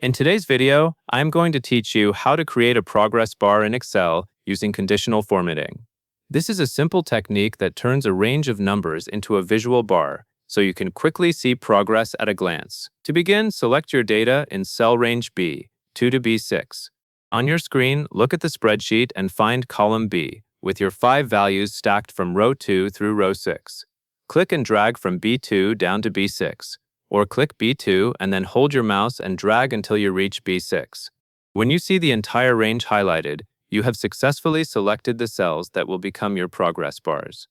In today's video, I'm going to teach you how to create a progress bar in Excel using conditional formatting. This is a simple technique that turns a range of numbers into a visual bar, so you can quickly see progress at a glance. To begin, select your data in cell range B, 2 to B6. On your screen, look at the spreadsheet and find column B, with your 5 values stacked from row 2 through row 6. Click and drag from B2 down to B6. Or click B2 and then hold your mouse and drag until you reach B6. When you see the entire range highlighted, you have successfully selected the cells that will become your progress bars.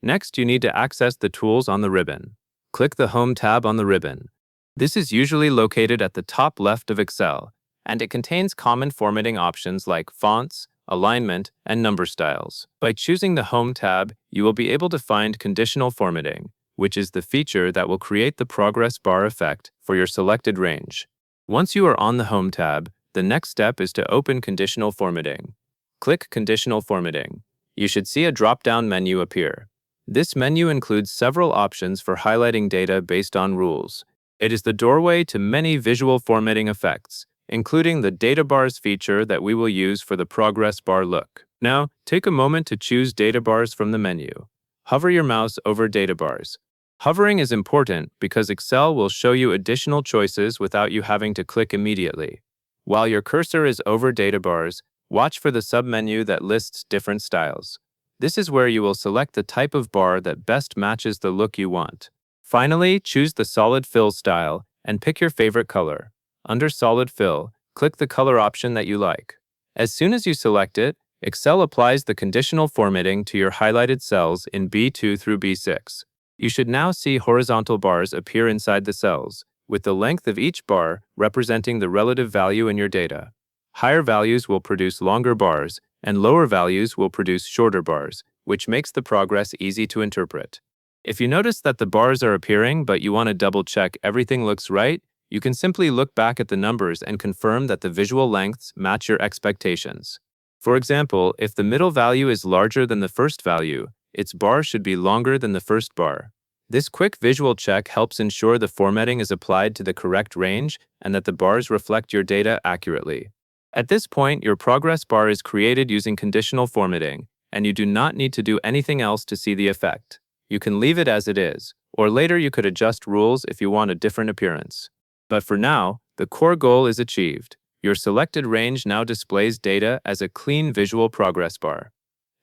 Next, you need to access the tools on the ribbon. Click the Home tab on the ribbon. This is usually located at the top left of Excel, and it contains common formatting options like fonts, alignment, and number styles. By choosing the Home tab, you will be able to find conditional formatting, which is the feature that will create the progress bar effect for your selected range. Once you are on the Home tab, the next step is to open Conditional Formatting. Click Conditional Formatting. You should see a drop-down menu appear. This menu includes several options for highlighting data based on rules. It is the doorway to many visual formatting effects, including the Data Bars feature that we will use for the progress bar look. Now, take a moment to choose Data Bars from the menu. Hover your mouse over Data Bars. Hovering is important because Excel will show you additional choices without you having to click immediately. While your cursor is over Data Bars, watch for the submenu that lists different styles. This is where you will select the type of bar that best matches the look you want. Finally, choose the Solid Fill style and pick your favorite color. Under Solid Fill, click the color option that you like. As soon as you select it, Excel applies the conditional formatting to your highlighted cells in B2 through B6. You should now see horizontal bars appear inside the cells, with the length of each bar representing the relative value in your data. Higher values will produce longer bars, and lower values will produce shorter bars, which makes the progress easy to interpret. If you notice that the bars are appearing but you want to double-check everything looks right, you can simply look back at the numbers and confirm that the visual lengths match your expectations. For example, if the middle value is larger than the first value, its bar should be longer than the first bar. This quick visual check helps ensure the formatting is applied to the correct range and that the bars reflect your data accurately. At this point, your progress bar is created using conditional formatting, and you do not need to do anything else to see the effect. You can leave it as it is, or later you could adjust rules if you want a different appearance. But for now, the core goal is achieved. Your selected range now displays data as a clean visual progress bar.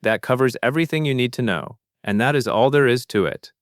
That covers everything you need to know, and that is all there is to it.